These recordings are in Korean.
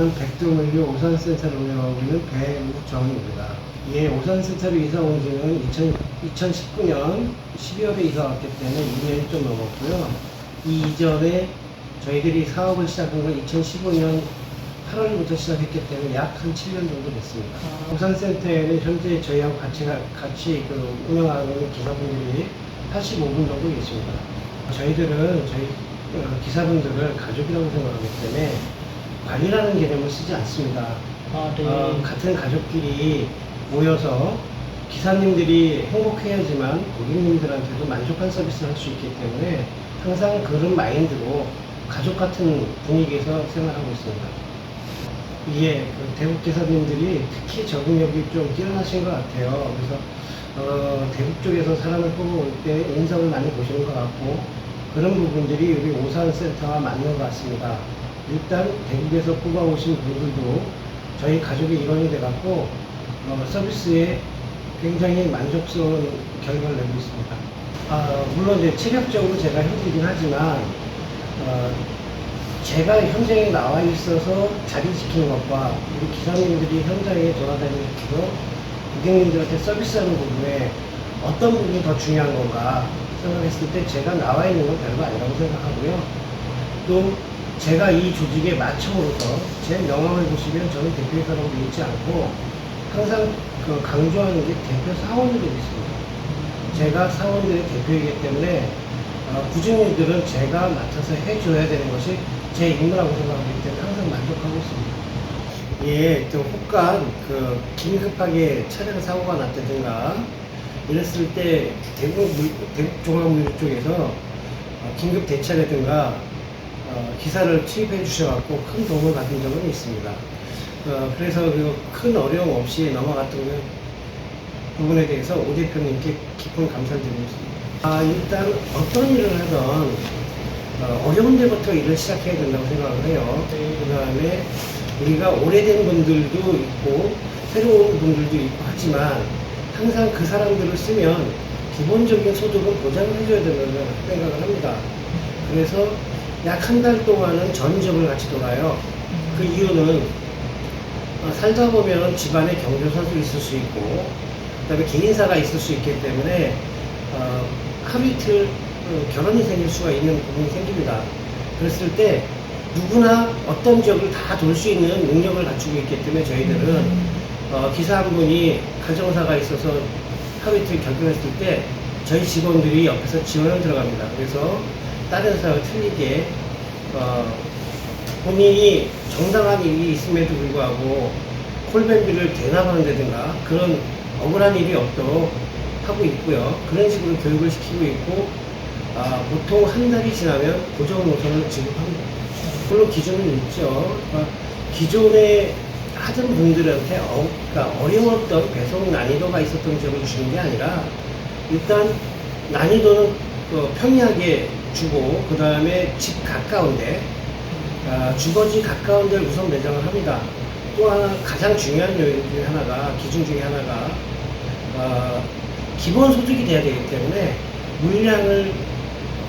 저는 백두물류 오산센터를 운영하고 있는 배우정입니다. 예, 오산센터로 이사 온 지는 2019년 12월에 이사 왔기 때문에 2년이 좀 넘었고요. 이 이전에 저희들이 사업을 시작한 건 2015년 8월부터 시작했기 때문에 약 한 7년 정도 됐습니다. 오산센터에는 현재 저희하고 같이 운영하는 기사분들이 85분 정도 계십니다. 저희들은 저희 기사분들을 가족이라고 생각하기 때문에 관리라는 개념을 쓰지 않습니다. 네. 같은 가족끼리 모여서 기사님들이 행복해야지만 고객님들한테도 만족한 서비스를 할 수 있기 때문에 항상 그런 마인드로 가족 같은 분위기에서 생활하고 있습니다. 이게 대국 기사님들이 특히 적응력이 좀 뛰어나신 것 같아요. 그래서 대국 쪽에서 사람을 뽑아올 때 인성을 많이 보시는 것 같고 그런 부분들이 우리 오산센터와 맞는 것 같습니다. 일단 대국에서 뽑아오신 분들도 저희 가족의 일원이 돼갖고 서비스에 굉장히 만족스러운 결과를 내고 있습니다. 물론 이제 체력적으로 제가 힘들긴 하지만 제가 현장에 나와 있어서 자리 지키는 것과 우리 기사님들이 현장에 돌아다니면서 고객님들한테 서비스하는 부분에 어떤 부분이 더 중요한 건가 생각했을 때 제가 나와 있는 건 별거 아니라고 생각하고요. 또 제가 이 조직의 마청으로서 제 명함을 보시면 저는 대표이사라고 되어 있지 않고 항상 강조하는 게 대표 사원으로 되어 있습니다. 제가 사원들의 대표이기 때문에 구직민들은 제가 맡아서 해줘야 되는 것이 제 임무라고 생각하기 때문에 항상 만족하고 있습니다. 예, 또 혹간 긴급하게 차량 사고가 났다든가 이랬을 때 대국 종합물류 쪽에서 긴급 대처라든가 기사를 투입해 주셔갖고 큰 도움을 받은 적은 있습니다. 그래서 큰 어려움 없이 넘어갔던 부분에 대해서 오 대표님께 깊은 감사를 드리고 있습니다. 일단 어떤 일을 하든 어려운 데부터 일을 시작해야 된다고 생각을 해요. 그 다음에 우리가 오래된 분들도 있고 새로운 분들도 있고 하지만 항상 그 사람들을 쓰면 기본적인 소득은 보장을 해줘야 된다고 생각을 합니다. 그래서 약 한 달 동안은 전적을 같이 돌아요. 그 이유는 살다 보면 집안에 경조사도 있을 수 있고 그 다음에 개인사가 있을 수 있기 때문에 하루 이틀 결혼이 생길 수가 있는 부분이 생깁니다. 그랬을 때 누구나 어떤 지역을 다 돌 수 있는 능력을 갖추고 있기 때문에 저희들은 기사 한 분이 가정사가 있어서 하루 이틀 결정했을 때 저희 직원들이 옆에서 지원을 들어갑니다. 그래서 다른 사람과 틀리게 본인이 정당한 일이 있음에도 불구하고 콜밴드를 대납하는다든가 그런 억울한 일이 없도록 하고 있고요. 그런 식으로 교육을 시키고 있고 보통 한 달이 지나면 고정 노선을 지급합니다. 물론 기준은 있죠. 기존에 하던 분들한테 그러니까 어려웠던 배송 난이도가 있었던 점을 주는 게 아니라 일단 난이도는 평이하게 주고 그 다음에 집 가까운데 주거지 가까운 데를 우선 배정을 합니다. 또 하나 가장 중요한 요인 중에 하나가 기준 중에 하나가 기본 소득이 돼야 되기 때문에 물량을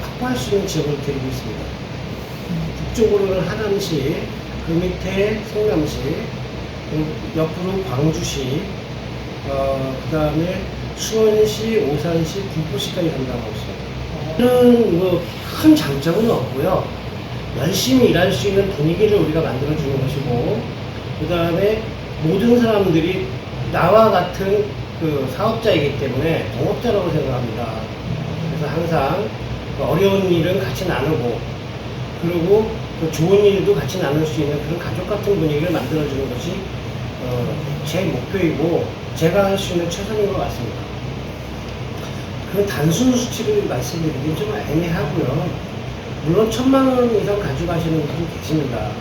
확보할 수 있는 지역을 드리고 있습니다. 북쪽으로는 하남시, 그 밑에 성남시, 옆으로 광주시, 그 다음에 수원시, 오산시, 군포시까지 담당하고 있습니다. 이런 큰 장점은 없고요. 열심히 일할 수 있는 분위기를 우리가 만들어주는 것이고, 그 다음에 모든 사람들이 나와 같은 사업자이기 때문에 동업자라고 생각합니다. 그래서 항상 어려운 일은 같이 나누고, 그리고 좋은 일도 같이 나눌 수 있는 그런 가족 같은 분위기를 만들어주는 것이 제 목표이고, 제가 할 수 있는 최선인 것 같습니다. 그 단순 수치를 말씀드리긴 좀 애매하고요. 물론 1,000만 원 이상 가져가시는 분이 계십니다.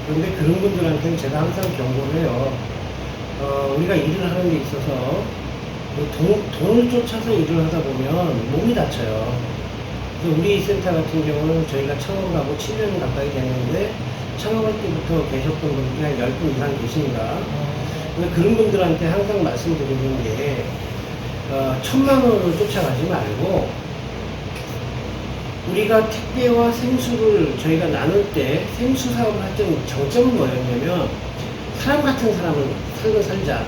그런데 그런 분들한테는 제가 항상 경고를 해요. 우리가 일을 하는 데 있어서 돈을 쫓아서 일을 하다 보면 몸이 다쳐요. 그래서 우리 센터 같은 경우는 저희가 창업을 하고 7년 가까이 됐는데 창업할 때부터 계셨던 분들이 한 10분 이상 계십니다. 그런 분들한테 항상 말씀드리는 게 1,000만 원을 쫓아가지 말고 우리가 택배와 생수를 저희가 나눌 때 생수 사업을 할 때는 정점은 뭐였냐면 사람 같은 사람을 살자.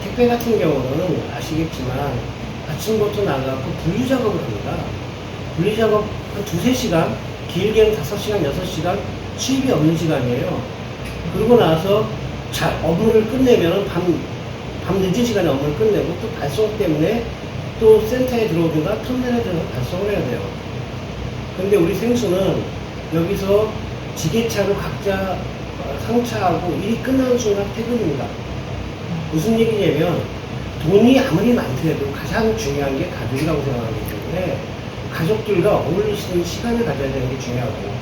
택배 같은 경우는 아시겠지만 아침부터 나가고 분류 작업을 합니다. 분류 작업 한 2~3시간, 길게는 5시간, 6시간 수입이 없는 시간이에요. 그러고 나서 업무를 끝내면 밤 늦은 시간에 업무를 끝내고 또 발송 때문에 또 센터에 들어오든가 터미널에 들어서 발송을 해야 돼요. 근데 우리 생수는 여기서 지게차로 각자 상차하고 일이 끝나는 순간 퇴근입니다. 무슨 얘기냐면 돈이 아무리 많더라도 가장 중요한 게 가족이라고 생각하기 때문에 가족들과 어울리시는 시간을 가져야 되는 게 중요하고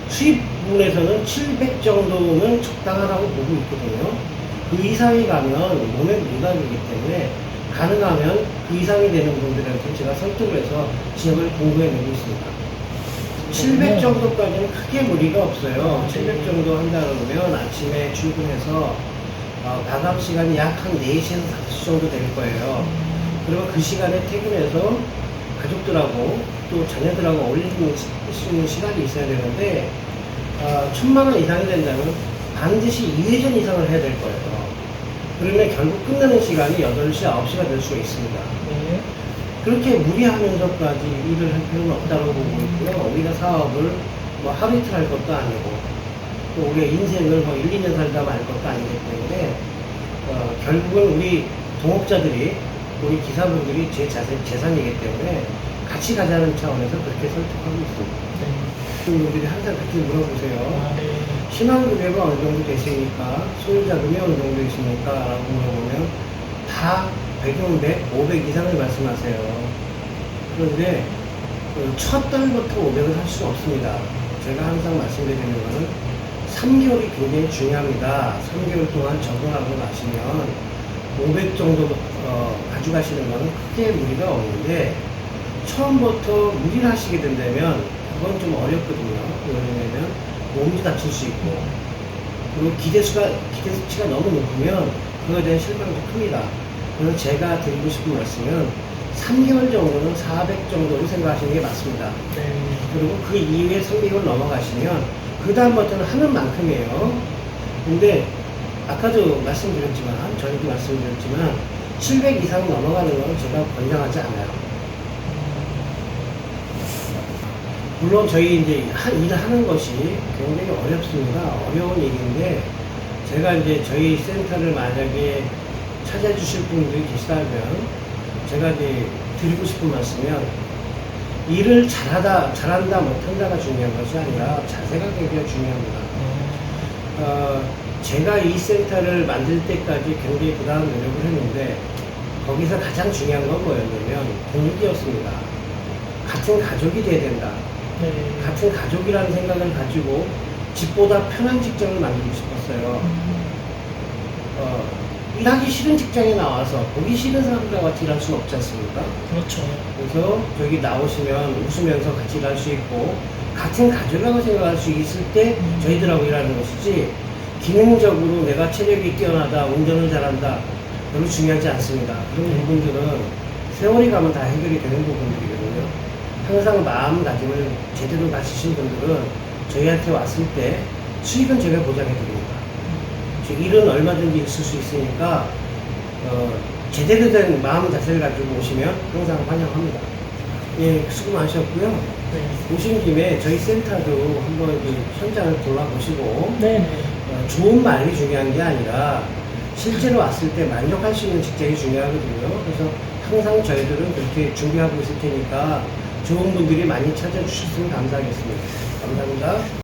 수입 부분에서는 700 정도면 적당하다고 보고 있거든요. 그 이상이 가면 몸에 무리가되기 때문에 가능하면 그 이상이 되는 분들한테 제가 설득을 해서 지역을 공부해내고 있습니다. 700 정도까지는 크게 무리가 없어요. 700 정도 한다 그러면 아침에 출근해서 마감 시간이 약 한 4시에서 5시 정도 될 거예요. 그러면 그 시간에 퇴근해서 가족들하고 또 자녀들하고 어울릴 수 있는 시간이 있어야 되는데 1,000만 원 이상이 된다면 반드시 2회전 이상을 해야 될 거예요. 그러면 결국 끝나는 시간이 8시, 9시가 될 수가 있습니다. 네. 그렇게 무리하면서까지 일을 할 필요는 없다고 보고 있고요. 우리가 사업을 뭐 하루 이틀 할 것도 아니고 또 우리가 인생을 뭐 1~2년 살다 말 것도 아니기 때문에 결국은 우리 동업자들이 우리 기사분들이 제 재산이기 때문에 같이 가자는 차원에서 그렇게 설득하고 있습니다. 분들이 항상 그렇게 물어보세요. 신앙급여가 어느 정도 되십니까? 소유자금이 어느 정도 되십니까? 라고 물어보면 다 100, 100, 500 이상을 말씀하세요. 그런데 첫 달부터 500을 할 수는 없습니다. 제가 항상 말씀드리는 것은 3개월이 굉장히 중요합니다. 3개월 동안 적응하고 나시면 500 정도 가져가시는 것은 크게 무리가 없는데 처음부터 무리를 하시게 된다면 그건 좀 어렵거든요. 왜냐면 몸도 다칠 수 있고 그리고 기대수치가 너무 높으면 그거에 대한 실망도 큽니다. 그래서 제가 드리고 싶은 말씀은 3개월 정도는 400 정도로 생각하시는 게 맞습니다. 그리고 그 이후에 3개월 넘어가시면 그 다음부터는 하는 만큼이에요. 근데 아까도 말씀드렸지만 저희도 말씀드렸지만 700 이상 넘어가는 건 제가 권장하지 않아요. 물론 저희 이제 일을 하는 것이 굉장히 어렵습니다. 어려운 일인데 제가 이제 저희 센터를 만약에 찾아주실 분들이 계시다면 제가 이제 드리고 싶은 말씀은 일을 잘한다 못한다가 중요한 것이 아니라 자세가 굉장히 중요합니다. 제가 이 센터를 만들 때까지 굉장히 부단한 노력을 했는데 거기서 가장 중요한 건 뭐였냐면 동기였습니다. 같은 가족이 돼야 된다. 같은 가족이라는 생각을 가지고 집보다 편한 직장을 만들고 싶었어요. 일하기 싫은 직장에 나와서 보기 싫은 사람들과 같이 일할 수는 없지 않습니까? 그렇죠. 그래서 여기 나오시면 웃으면서 같이 일할 수 있고 같은 가족이라고 생각할 수 있을 때 저희들하고 일하는 것이지 기능적으로 내가 체력이 뛰어나다, 운전을 잘한다 별로 중요하지 않습니다. 그런 부분들은 세월이 가면 다 해결이 되는 부분들이거든요. 항상 마음가짐을 제대로 가지신 분들은 저희한테 왔을 때 수익은 제가 보장해 드립니다. 일은 얼마든지 있을 수 있으니까 제대로 된 마음 자세를 가지고 오시면 항상 환영합니다. 예, 수고 많으셨고요. 오신 김에 저희 센터도 한번 현장을 돌아보시고 좋은 말이 중요한 게 아니라 실제로 왔을 때 만족할 수 있는 직장이 중요하거든요. 그래서 항상 저희들은 그렇게 준비하고 있을 테니까 좋은 분들이 많이 찾아주셨으면 감사하겠습니다. 감사합니다.